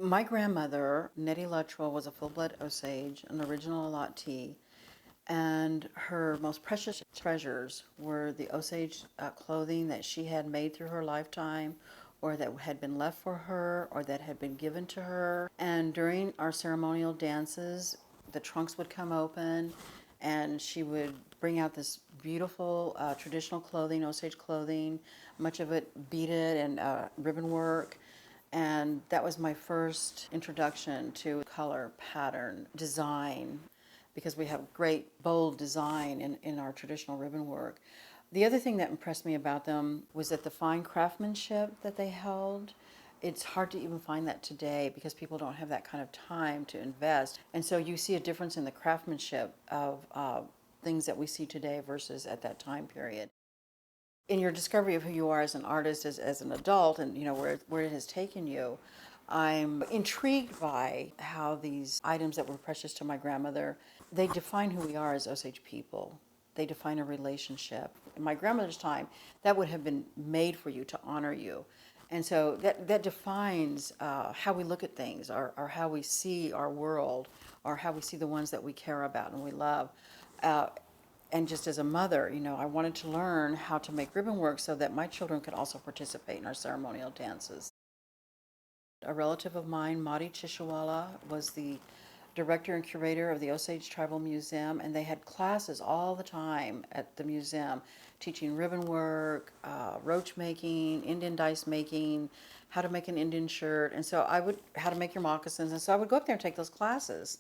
My grandmother, Nettie Luttrell, was a full-blood Osage, an original Alatti, and her most precious treasures were the Osage clothing that she had made through her lifetime, or that had been left for her, or that had been given to her. And during our ceremonial dances, the trunks would come open, and she would bring out this beautiful traditional clothing, Osage clothing, much of it beaded and ribbon work. And that was my first introduction to color, pattern, design, because we have great, bold design in our traditional ribbon work. The other thing that impressed me about them was that the fine craftsmanship that they held. It's hard to even find that today because people don't have that kind of time to invest. And so you see a difference in the craftsmanship of things that we see today versus at that time period. In your discovery of who you are as an artist, as an adult, and where it has taken you, I'm intrigued by how these items that were precious to my grandmother, they define who we are as Osage people. They define a relationship. In my grandmother's time, that would have been made for you to honor you. And so that defines how we look at things, or how we see our world, or how we see the ones that we care about and we love. Uh, and just as a mother, I wanted to learn how to make ribbon work so that my children could also participate in our ceremonial dances. A relative of mine, Madi Chishawala, was the director and curator of the Osage Tribal Museum, and they had classes all the time at the museum teaching ribbon work, roach making, Indian dice making, how to make an Indian shirt, and so how to make your moccasins, and so I would go up there and take those classes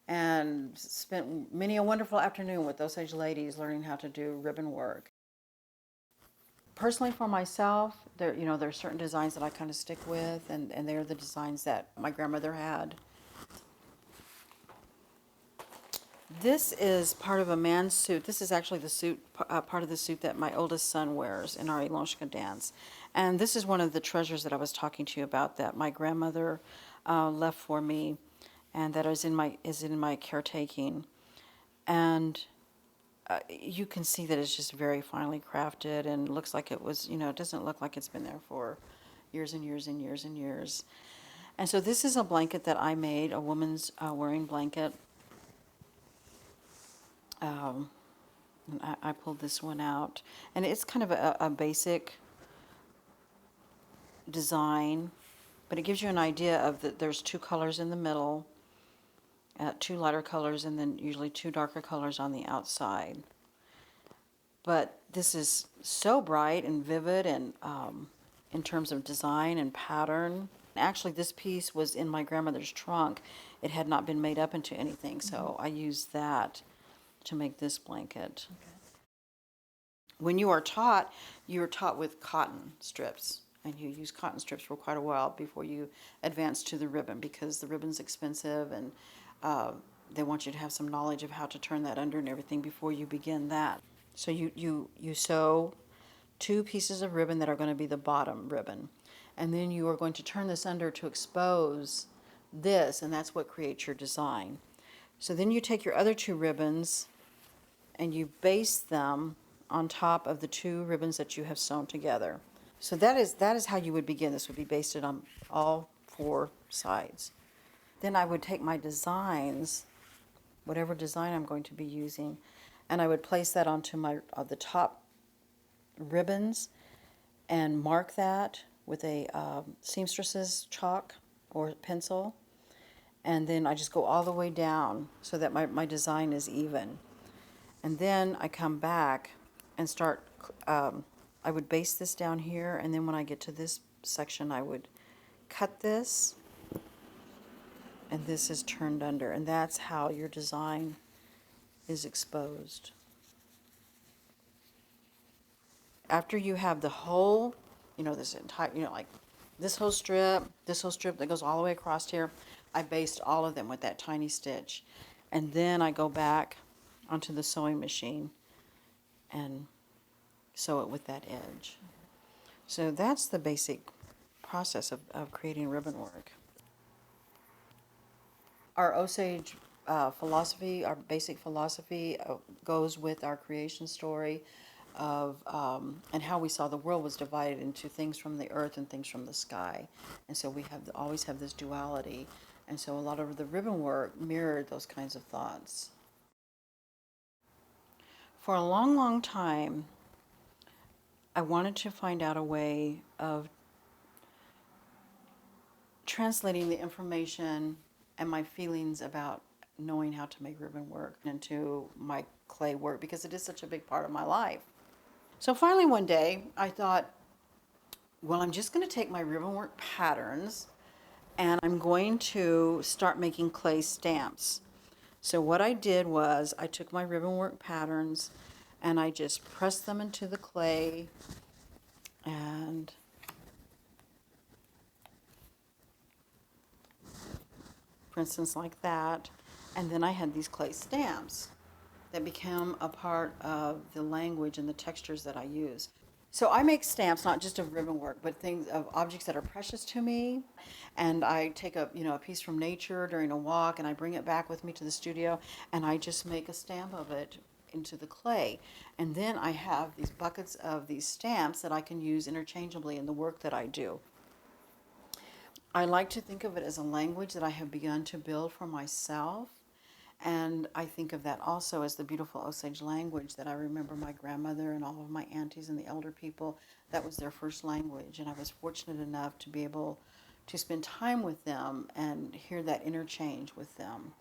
and spent many a wonderful afternoon with Osage ladies learning how to do ribbon work. Personally, for myself, there are certain designs that I kind of stick with, and they're the designs that my grandmother had. This is part of a man's suit. This is actually the suit, part of the suit that my oldest son wears in our Ilonshka dance. And this is one of the treasures that I was talking to you about that my grandmother left for me, and that is in my caretaking. And you can see that it's just very finely crafted and looks like it was, it doesn't look like it's been there for years and years and years and years. And so this is a blanket that I made, a woman's wearing blanket. Um, and I pulled this one out. And it's kind of a basic design, but it gives you an idea of that there's two colors in the middle, two lighter colors, and then usually two darker colors on the outside. But this is so bright and vivid, and in terms of design and pattern. Actually, this piece was in my grandmother's trunk. It had not been made up into anything, so I used that to make this blanket. Okay. When you are taught with cotton strips, and you use cotton strips for quite a while before you advance to the ribbon, because the ribbon's expensive, and they want you to have some knowledge of how to turn that under and everything before you begin that. So you sew two pieces of ribbon that are going to be the bottom ribbon, and then you are going to turn this under to expose this, and that's what creates your design. So then you take your other two ribbons and you baste them on top of the two ribbons that you have sewn together. So that is how you would begin. This would be basted on all four sides. Then I would take my designs, whatever design I'm going to be using, and I would place that onto the top ribbons and mark that with a seamstress's chalk or pencil. And then I just go all the way down so that my design is even. And then I come back and start, I would baste this down here, and then when I get to this section, I would cut this, and this is turned under, and that's how your design is exposed. After you have the whole, this entire, like this whole strip that goes all the way across here, I baste all of them with that tiny stitch. And then I go back onto the sewing machine and sew it with that edge. So that's the basic process of creating ribbon work. Our Osage philosophy, our basic philosophy goes with our creation story of and how we saw the world was divided into things from the earth and things from the sky, and so we have always have this duality, and so a lot of the ribbon work mirrored those kinds of thoughts. For a long, long time, I wanted to find out a way of translating the information and my feelings about knowing how to make ribbon work into my clay work because it is such a big part of my life. So finally one day I thought, well, I'm just going to take my ribbon work patterns and I'm going to start making clay stamps. So what I did was I took my ribbon work patterns and I just pressed them into the clay, and for instance like that, and then I had these clay stamps that became a part of the language and the textures that I use. So I make stamps not just of ribbon work, but things of objects that are precious to me. And I take a piece from nature during a walk, and I bring it back with me to the studio, and I just make a stamp of it into the clay. And then I have these buckets of these stamps that I can use interchangeably in the work that I do. I like to think of it as a language that I have begun to build for myself. And I think of that also as the beautiful Osage language that I remember my grandmother and all of my aunties and the elder people, that was their first language. And I was fortunate enough to be able to spend time with them and hear that interchange with them.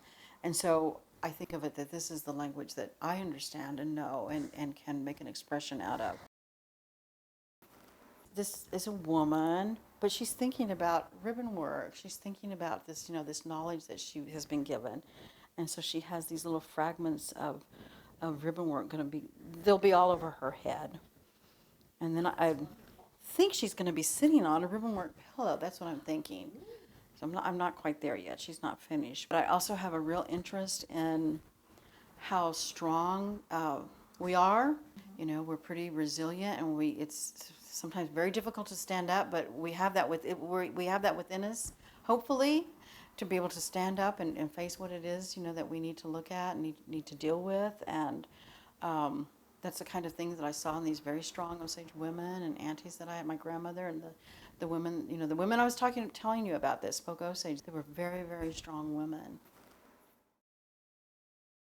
And so I think of it that this is the language that I understand and know and can make an expression out of. This is a woman, but she's thinking about ribbon work. She's thinking about this, this knowledge that she has been given. And so she has these little fragments of ribbon work they'll be all over her head. And then I think she's going to be sitting on a ribbon work pillow. That's what I'm thinking. So I'm not quite there yet. She's not finished. But I also have a real interest in how strong we are. We're pretty resilient, and it's sometimes very difficult to stand up, but we have that we have that within us, hopefully, to be able to stand up and face what it is, that we need to look at and need to deal with. And that's the kind of things that I saw in these very strong Osage women and aunties that I had, my grandmother and the women, the women I was telling you about that spoke Osage. They were very, very strong women.